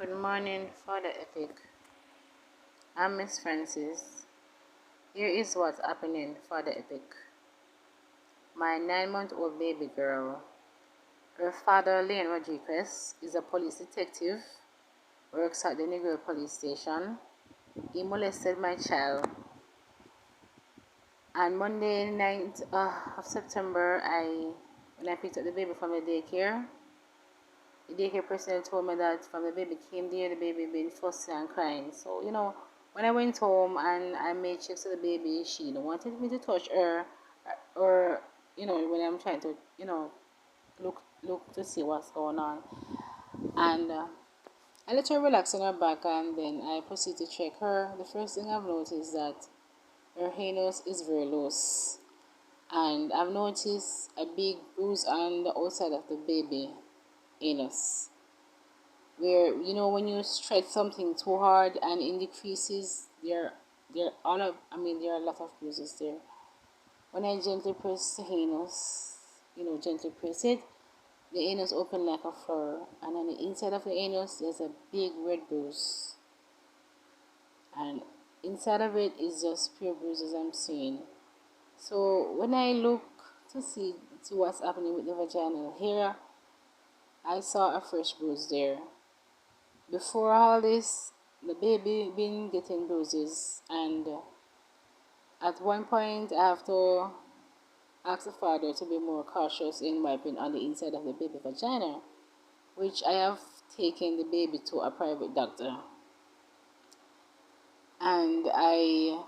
Good morning, Father Epic. I'm Miss Francis. Here is what's happening, Father Epic. My 9-month-old baby girl, her father, Leon Rodriguez, is a police detective, works at the Negro police station. He molested my child. On Monday, 9th of September, when I picked up the baby from the daycare personnel told me that from the baby came there, the baby been fussing and crying. So, when I went home and I made checks to the baby, she wanted me to touch her, or, when I'm trying to, look to see what's going on. And I let her relax on her back, and then I proceed to check her. The first thing I've noticed is that her anus is very loose. And I've noticed a big bruise on the outside of the baby anus, where when you stretch something too hard and in the creases there are a lot of bruises there. When I gently press the anus, gently press it, the anus open like a flower, and on the inside of the anus there's a big red bruise, and inside of it is just pure bruises I'm seeing. So when I look to see what's happening with the vaginal hair, I saw a fresh bruise there. Before all this, the baby been getting bruises, and at one point I have to ask the father to be more cautious in wiping on the inside of the baby vagina, which I have taken the baby to a private doctor. And I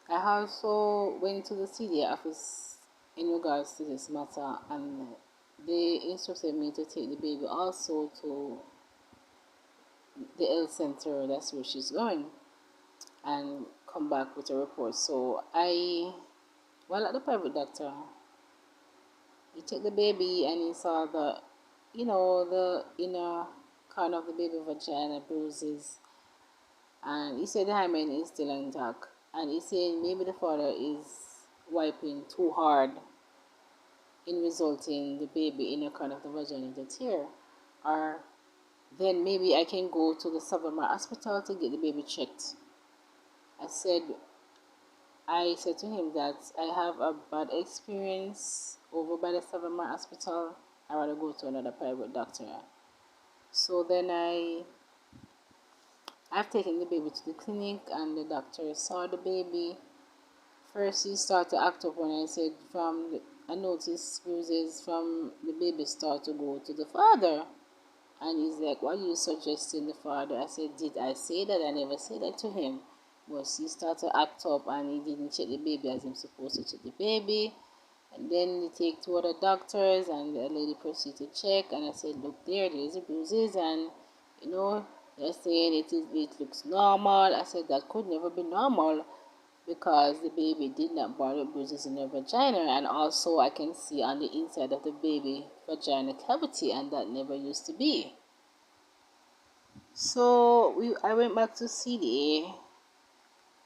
also went to the CDA office in regards to this matter, and they instructed me to take the baby also to the health center, that's where she's going, and come back with a report. So while at the private doctor, he took the baby and he saw the inner corner of the baby vagina bruises, and he said the hymen is still intact, and he said maybe the father is wiping too hard in resulting the baby inner corner of the vagina to tear, or then maybe I can go to the Savannah hospital to get the baby checked. I said to him that I have a bad experience over by the Savannah hospital. I rather go to another private doctor. So then I've taken the baby to the clinic, and the doctor saw the baby. First he started to act up when I said I noticed bruises from the baby start to go to the father. And he's like, what are you suggesting the father? I said, did I say that? I never said that to him. But he started to act up, and he didn't check the baby as he's supposed to check the baby. And then they take two other doctors, and the lady proceeded to check. And I said, look, there's the bruises, and they're saying it looks normal. I said that could never be normal, because the baby did not borrow bruises in her vagina, and also I can see on the inside of the baby vagina cavity, and that never used to be. So I went back to CDA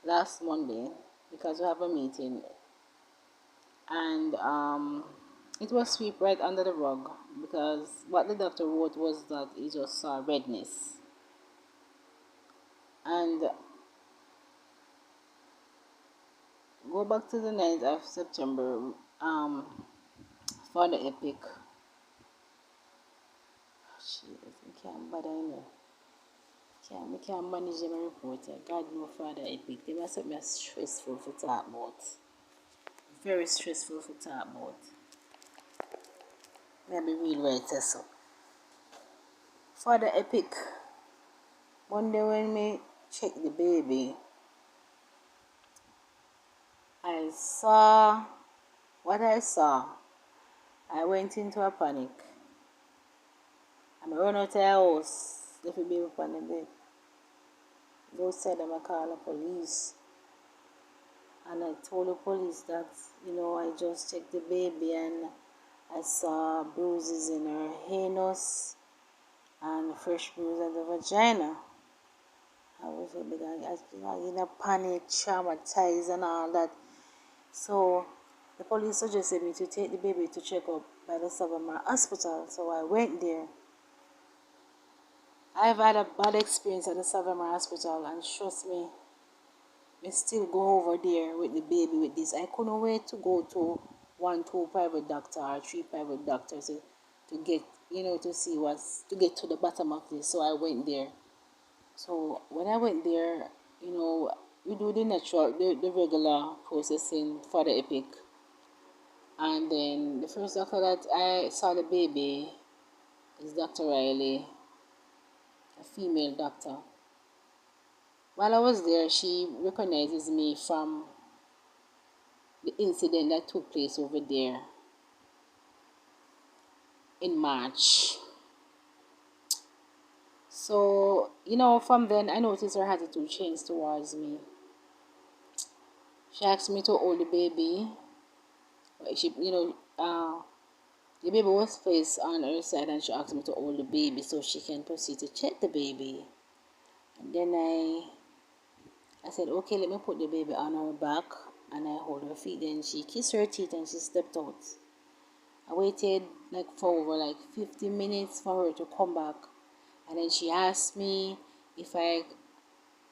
last Monday because we have a meeting, and it was swept right under the rug, because what the doctor wrote was that he just saw redness. And go back to the 9th of September, for the epic. Shit, I can't bother anymore. We can't manage them reporter. God no Father epic. They must be stressful for talk about. Very stressful for talk about. Maybe real right so. Father epic. Monday when me check the baby, I saw what I saw. I went into a panic. I run out of the house, left the baby upon the bed. Go outside and I call the police. And I told the police that, I just checked the baby and I saw bruises in her anus and fresh bruise on the vagina. I was a bit, in a panic, traumatized and all that. So the police suggested me to take the baby to check up by the Savannah hospital. So I went there. I've had a bad experience at the Savannah Hospital, and trust me, I still go over there with the baby with this. I couldn't wait to go to one, two private doctor or three private doctors to get, to see to get to the bottom of this. So I went there. So when I went there, we do the regular processing for the epic. And then the first doctor that I saw the baby is Dr. Riley, a female doctor. While I was there, she recognizes me from the incident that took place over there in March. So, from then I noticed her attitude changed towards me. She asked me to hold the baby. The baby was placed on her side and she asked me to hold the baby so she can proceed to check the baby. And then I said, okay, let me put the baby on her back and I hold her feet. Then she kissed her teeth and she stepped out. I waited for over 50 minutes for her to come back. And then she asked me if I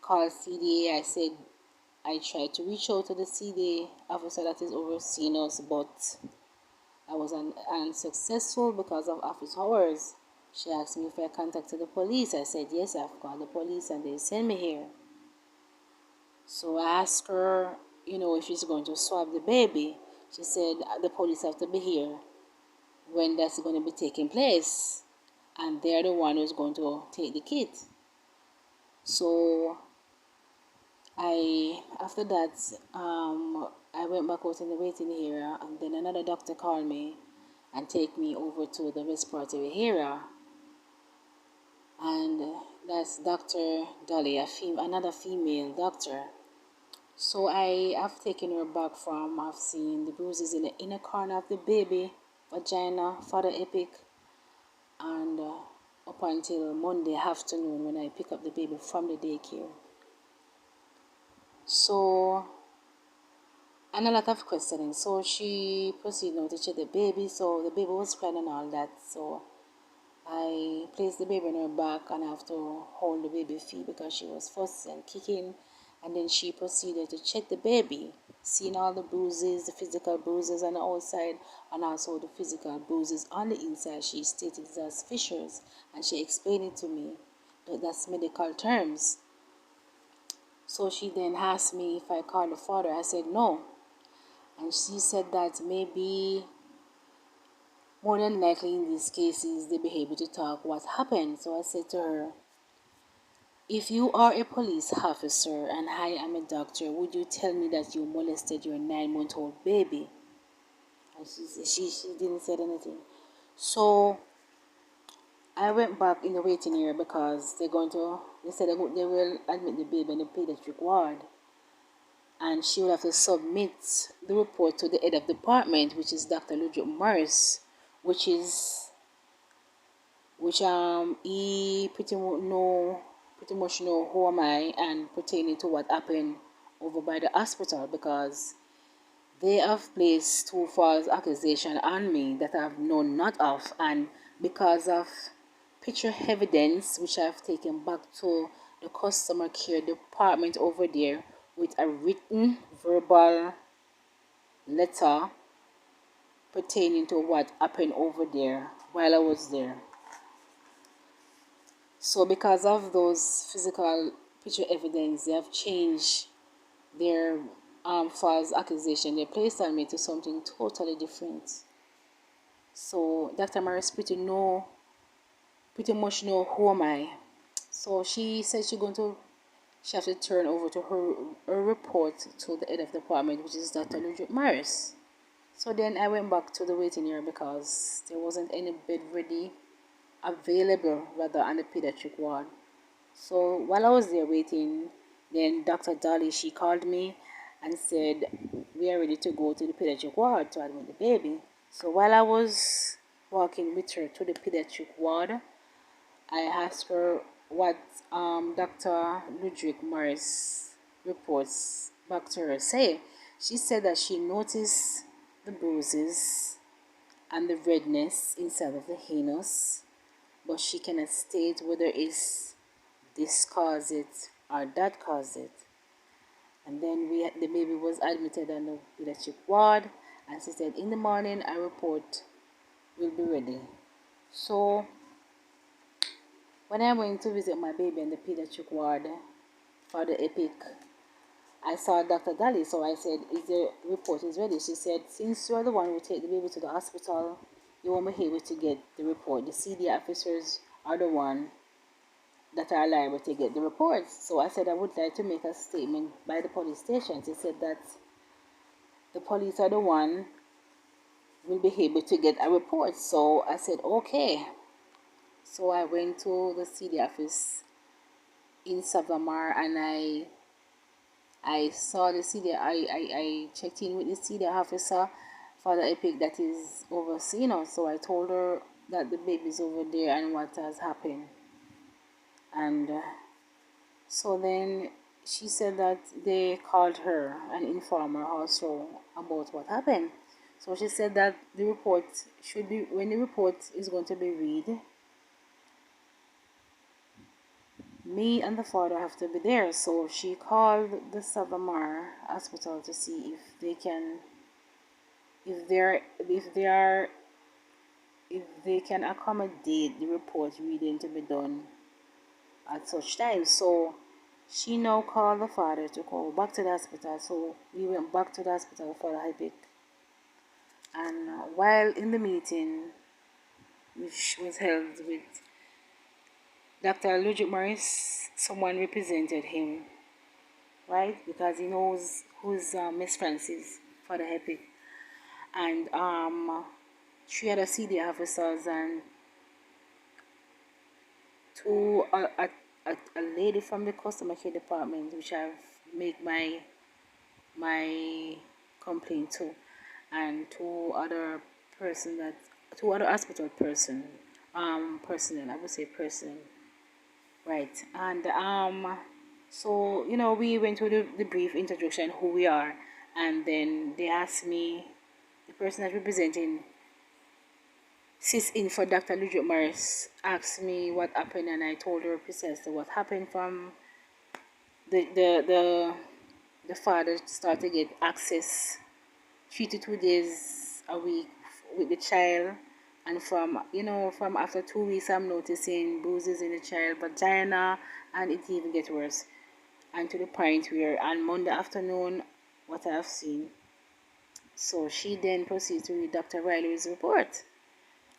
called CDA. I said I tried to reach out to the CDA officer that is overseeing us, but I was unsuccessful because of office hours. She asked me if I contacted the police. I said yes, I've called the police and they sent me here. So I asked her, if she's going to swab the baby. She said the police have to be here when that's going to be taking place, and they're the one who's going to take the kid. So after that, I went back out in the waiting area, and then another doctor called me and take me over to the respiratory area, and that's Dr. Dolly, another female doctor. So I have taken her back I've seen the bruises in the inner corner of the baby vagina for the epic, and up until Monday afternoon when I pick up the baby from the daycare. So, and a lot of questioning. So she proceeded now to check the baby. So the baby was crying and all that. So I placed the baby on her back and I have to hold the baby feet because she was fussing and kicking. And then she proceeded to check the baby, seeing all the bruises, the physical bruises on the outside and also the physical bruises on the inside. She stated it as fissures, and she explained it to me. That's medical terms. So she then asked me if I called the father. I said no. And she said that maybe more than likely in these cases they be able to talk what happened. So I said to her, if you are a police officer and I am a doctor, would you tell me that you molested your 9-month-old baby? And she didn't say anything. So I went back in the waiting area because they said they will admit the baby in the pediatric ward. And she will have to submit the report to the head of department, which is Dr. Ludwig Morris, which he pretty much know who am I and pertaining to what happened over by the hospital, because they have placed 2 false accusations on me that I have known not of, and because of picture evidence which I've taken back to the customer care department over there with a written verbal letter pertaining to what happened over there while I was there. So because of those physical picture evidence, they have changed their false accusation. They placed on me to something totally different. So Dr. Morris pretty much know who am I. So she said she have to turn over to her report to the head of the department, which is Dr. Ludwig Morris. So then I went back to the waiting area because there wasn't any bed available on the pediatric ward. So while I was there waiting, then Dr. Dolly, she called me and said, we are ready to go to the pediatric ward to admit the baby. So while I was walking with her to the pediatric ward, I asked her what Dr. Ludwig Morris reports back to her say. She said that she noticed the bruises and the redness inside of the anus, but she cannot state whether it's this caused it or that caused it. And then the baby was admitted on the pediatric ward, and she said in the morning a report will be ready. So when I went to visit my baby in the pediatric ward for the epic, I saw Dr. Daly, so I said, "Is the report is ready?" She said, "Since you're the one who take the baby to the hospital, you won't be able to get the report. The CD officers are the one that are liable to get the reports." So I said I would like to make a statement by the police station. She said that the police are the one will be able to get a report. So I said, okay. So I went to the CD office in Savamar, and I saw the CD. I checked in with the CD officer for the epic that is overseeing us. So I told her that the baby's over there and what has happened. And so then she said that they called her and informed her also about what happened. So she said that the report should be, when the report is going to be read, me and the father have to be there. So she called the Savamar hospital to see if they can, if they can accommodate the report reading to be done at such time. So she now called the father to go back to the hospital. So we went back to the hospital for the epic. And while in the meeting, which was held with Dr. Ludwig Morris, someone represented him, right? Because he knows who's Miss Francis for the epic. And three other CD officers and two a lady from the customer care department, which I've made my complaint to, and two other hospital personnel, I would say person, right? And so we went through the brief introduction who we are, and then they asked me, the person that's representing sits in for Dr. Ludwig Morris, asked me what happened, and I told her precisely what happened. From the father started to get access 3 to 2 days a week with the child, and from after 2 weeks I'm noticing bruises in the child vagina, and it even gets worse, and to the point where on Monday afternoon, what I have seen. So she then proceeds to read Dr. Riley's report,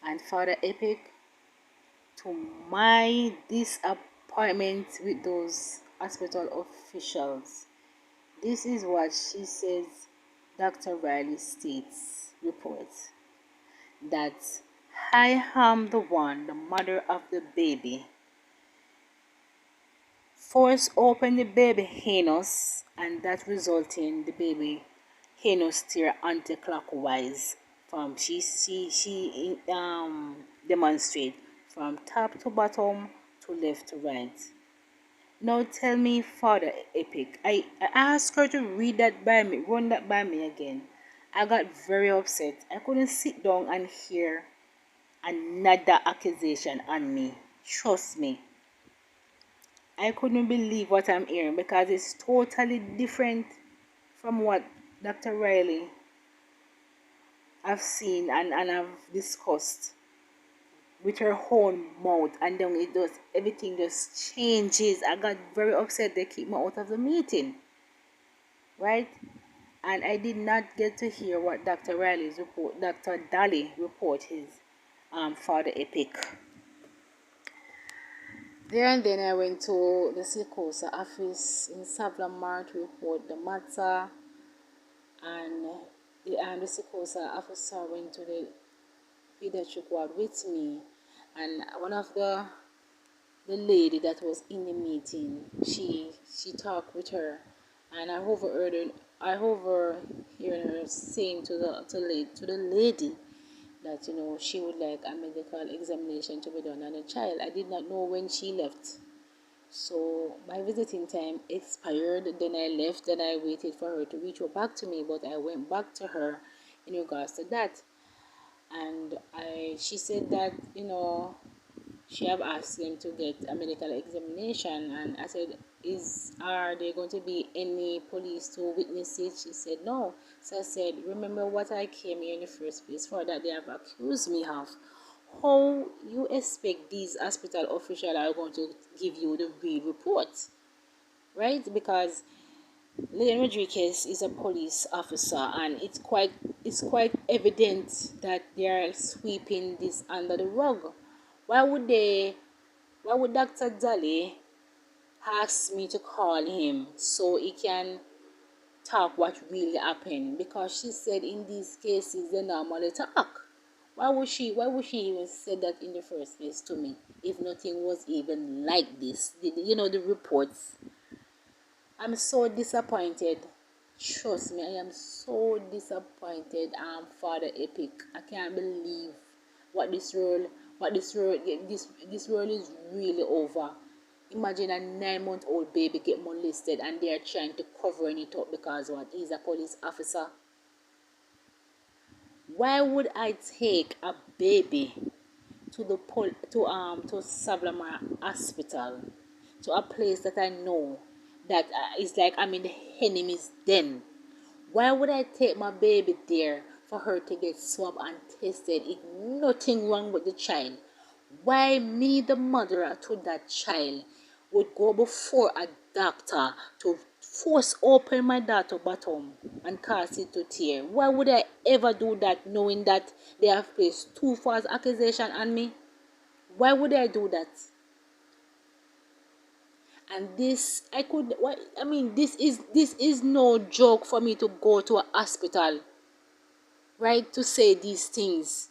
and for the epic, to my disappointment with those hospital officials, this is what she says. Dr. Riley states, reports, that I am the one, the mother of the baby, force open the baby anus, and that resulting the baby anus steer anti-clockwise from she demonstrate from top to bottom, to left to right. Now tell me, Father Epic, I asked her to read that by me, run that by me again. I got very upset. I couldn't sit down and hear another accusation on me. Trust me. I couldn't believe what I'm hearing, because it's totally different from what Dr. Riley I've seen and I've discussed with her own mouth, and then everything just changes. I got very upset. They kicked me out of the meeting, right? And I did not get to hear what Dr. Daly report his for the epic. There and then I went to the Sikosa office in Savlamar to report the matter, and the Sikosa officer went to the pediatric ward with me, and one of the lady that was in the meeting, she talked with her, and I overheard her saying to the lady that she would like a medical examination to be done on the child. I did not know when she left, so my visiting time expired. Then I left. Then I waited for her to reach back to me, but I went back to her in regards to that, and she said that she have asked them to get a medical examination, and I said, is are there going to be any police to witness it? She said no. So I said, remember what I came here in the first place for, that they have accused me of. How you expect these hospital officials are going to give you the real report, right? Because Leon Rodriguez is a police officer, and it's quite evident that they are sweeping this under the rug. Why would they? Why would Dr. Daly ask me to call him so he can talk what really happened? Because she said in these cases they normally talk. Why would she even say that in the first place to me if nothing was even like this? The reports. I'm so disappointed. Trust me, I am so disappointed. Father Epic. I can't believe what this role, this role is really over. Imagine a 9-month old baby get molested and they are trying to cover it up because what? He's a police officer. Why would I take a baby to to Savlamar Hospital, to a place that I know that is like I'm in the enemy's den? Why would I take my baby there for her to get swabbed and tested? If nothing wrong with the child, why me, the mother to that child, would go before a doctor to force open my daughter bottom and cause it to tear? Why would I ever do that knowing that they have placed two false accusations on me? Why would I do that? And this, I could, what I mean, this is no joke for me to go to a hospital, right, to say these things.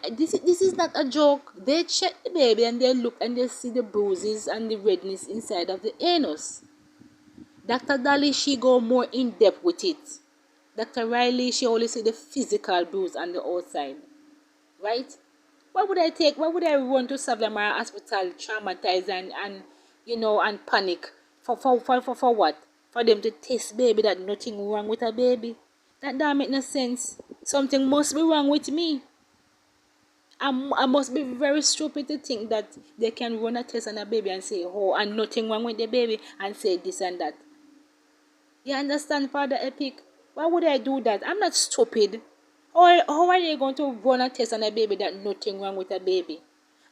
This is not a joke. They check the baby and they look and they see the bruises and the redness inside of the anus. Dr. Daly, she go more in depth with it. Dr. Riley, she only see the physical bruise on the outside, right? Why would I run to Savlamara Hospital traumatized and panic for what? For them to test baby that nothing wrong with a baby? That don't make no sense. Something must be wrong with me. I must be very stupid to think that they can run a test on a baby and say, oh, and nothing wrong with the baby, and say this and that. You understand, Father Epic? Why would I do that? I'm not stupid. How are they going to run a test on a baby that nothing wrong with a baby?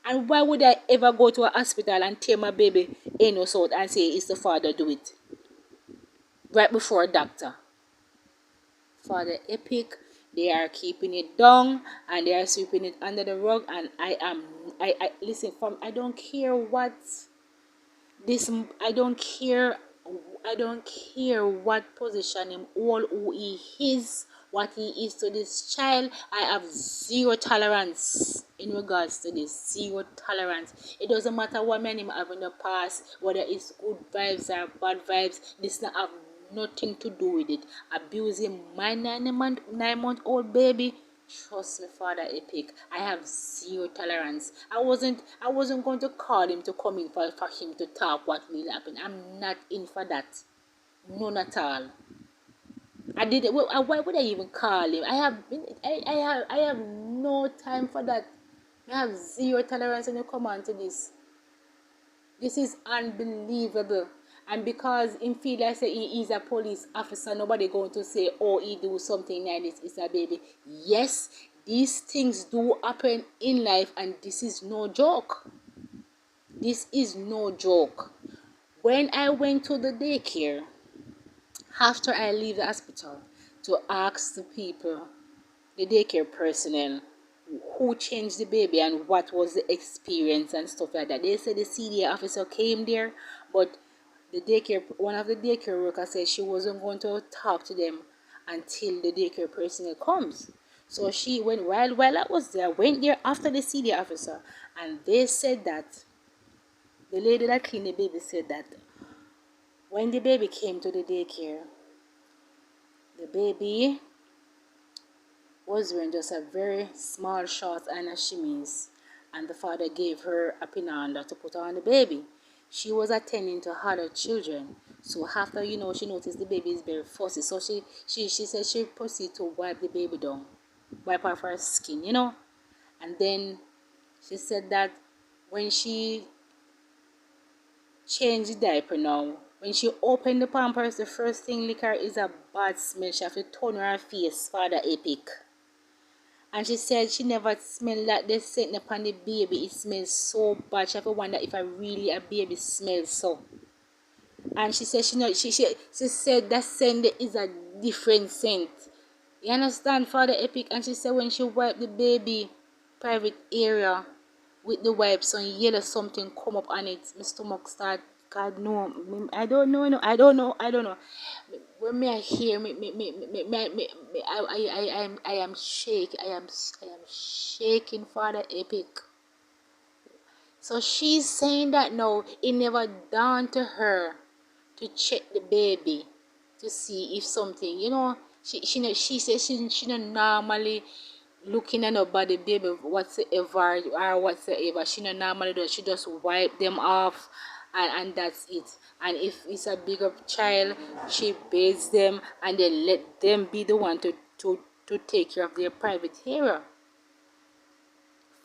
And why would I ever go to a hospital and tear my baby anus out and say it's the father do it? Right before a doctor. Father Epic, they are keeping it down and they are sweeping it under the rug, and I listen, from I don't care what this I don't care what position him all who he is, what he is to this child. I have zero tolerance in regards to this. Zero tolerance. It doesn't matter what man him have in the past, whether it's good vibes or bad vibes. This not have nothing to do with it. Abusing my 9-month old baby. Trust me, Father Epic. I have zero tolerance. I wasn't going to call him to come in for him to talk what really happened. I'm not in for that. None at all. I did it. Well, why would I even call him? I have no time for that. I have zero tolerance when you come on to this. This is unbelievable. And because in feel like say he is a police officer, nobody going to say, oh, he do something like this, it's a baby. Yes, these things do happen in life, and this is no joke. This is no joke. When I went to the daycare, after I leave the hospital, to ask the people, the daycare personnel, who changed the baby and what was the experience and stuff like that. They said the CDA officer came there, but one of the daycare workers said she wasn't going to talk to them until the daycare personnel comes. So she went, while I was there, went there after the CDA officer, and they said that the lady that cleaned the baby said that when the baby came to the daycare, the baby was wearing just a very small short and a chemise, and the father gave her a pinanda to put on the baby. She was attending to other children, so after she noticed the baby is very fussy, so she said she proceeded to wipe the baby down, wipe off her skin, and then She said that when she changed the diaper now, when she opened the pampers, the first thing lick her is a bad smell. She have to turn her face, Father Epic. And she said she never smelled like the scent upon the baby. It smells so bad. She have to wonder if a really a baby smells so. And she said she said that scent is a different scent. You understand, Father Epic? And she said when she wiped the baby private area with the wipes on yellow something come up on it, my stomach start. God no, I don't know, no, I don't know. When me I hear I am shaking, I am shaking, Father Epic. So she's saying that no, it never dawned to her to check the baby to see if something, she says she not normally looking at nobody baby whatsoever. She not normally does. She just wipe them off, and that's it. And if it's a bigger child, she bathes them and then let them be the one to take care of their private area.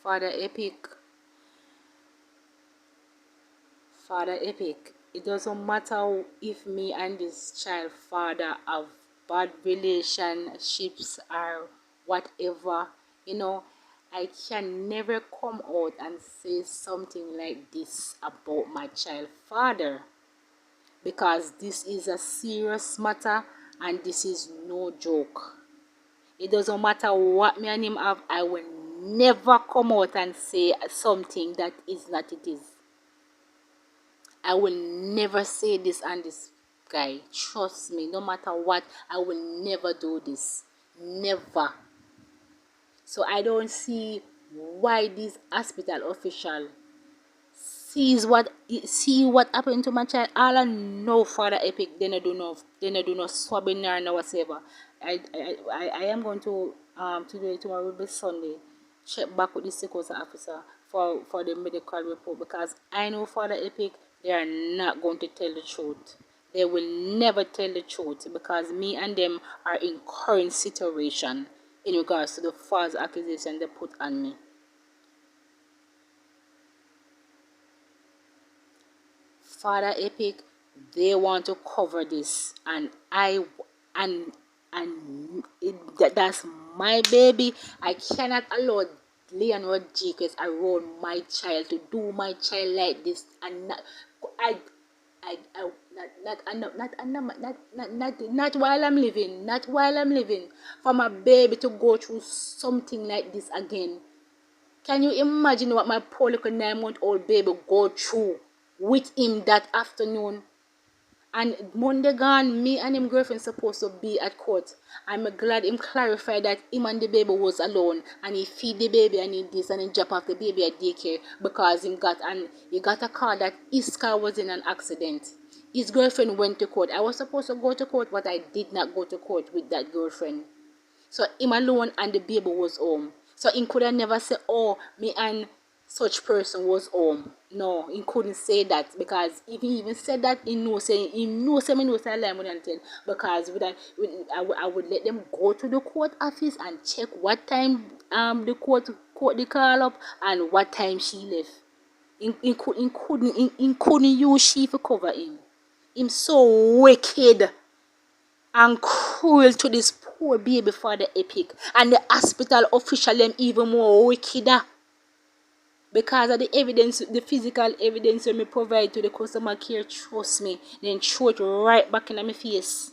Father Epic. Father Epic, it doesn't matter if me and this child father have bad relationships or whatever, I can never come out and say something like this about my child father, because this is a serious matter and this is no joke. It doesn't matter what me and him have, I will never come out and say something that is not it is. I will never say this on this guy. Trust me, no matter what, I will never do this. Never. So I don't see why this hospital official see what happened to my child. All I know, Father Epic, they don't do no swabbing or no whatever. I am going to today tomorrow will be Sunday. Check back with the security officer for the medical report, because I know, Father Epic, they are not going to tell the truth. They will never tell the truth, because me and them are in current situation in regards to the false accusation they put on me. Father Epic, they want to cover this, and that's my baby. I cannot allow Leon Rodriguez around my child to do my child like this, and not while I'm living, not while I'm living, for my baby to go through something like this again. Can you imagine what my poor little 9-month-old baby go through with him that afternoon? And Monday gone, me and him girlfriend supposed to be at court. I'm glad him clarified that him and the baby was alone, and he feed the baby and he this and he drop off the baby at daycare, because he got a call that his car was in an accident. His girlfriend went to court. I was supposed to go to court, but I did not go to court with that girlfriend. So him alone and the baby was home. So he could have never say, oh, me and such person was home. No, he couldn't say that, because if he even said that, he knows me knows I lie more than tell, because I would let them go to the court office and check what time the court the call up and what time she left. He couldn't use she to cover him. Him so wicked and cruel to this poor baby, Father Epic, and the hospital official them even more wickeder, because of the evidence, the physical evidence when me provide to the customer care. Trust me, then throw it right back in my face.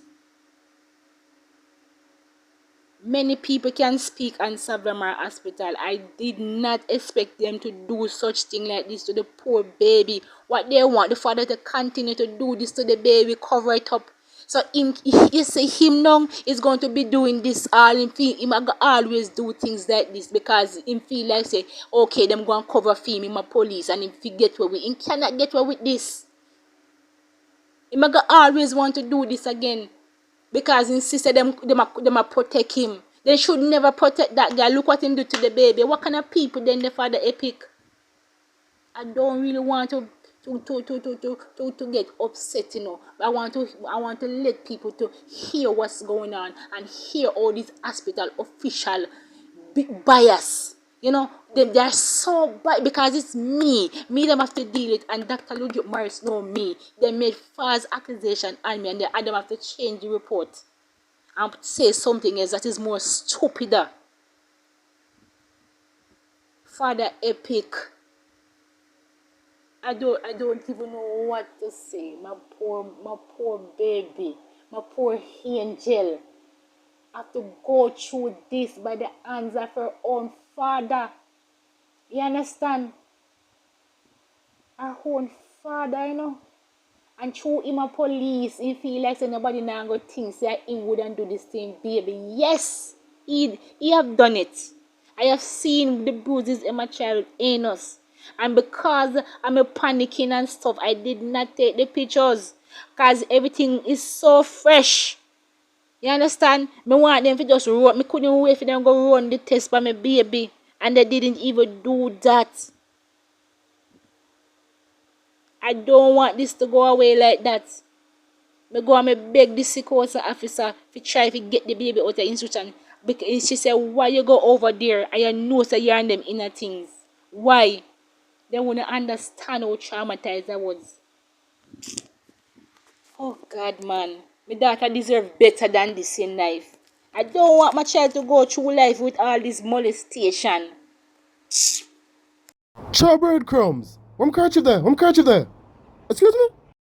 Many people can speak on Savlamar Hospital. I did not expect them to do such thing like this to the poor baby. What they want the father to continue to do this to the baby, cover it up. So you see him now is going to be doing this all in feel. Him always do things like this, because him feel like say, okay, them go and cover for him, my police, and him get away with. Him cannot get away with this. Him always want to do this again, because his sister them protect him. They should never protect that guy. Look what him do to the baby. What kind of people then the Father Epic? I don't really want to get upset, I want to let people to hear what's going on and hear all these hospital official big bias. You know, they are so bad because it's me. Me them have to deal it, and Dr. Ludwig Morris know me. They made false accusation on me, and they have to change the report and say something else that is more stupider. Father Epic. I don't even know what to say. My poor baby. My poor angel. Have to go through this by the hands of her own father. You understand? Her own father, you know. And through him a police, he feel like say nobody now go think say he wouldn't do this thing, baby. Yes, he have done it. I have seen the bruises in my child anus. And because I'm a panicking and stuff, I did not take the pictures. Cause everything is so fresh. You understand? Me want them to just run. Me couldn't wait for them to go run the test by my baby. And they didn't even do that. I don't want this to go away like that. Me go and me beg the security officer to try to get the baby out of the institution. Because she said, why you go over there and you know that you're on them inner things? Why? They wouldn't understand how traumatized I was. Oh God, man. My daughter deserves better than this in life. I don't want my child to go through life with all this molestation. Chow breadcrumbs. What catch you there? Excuse me?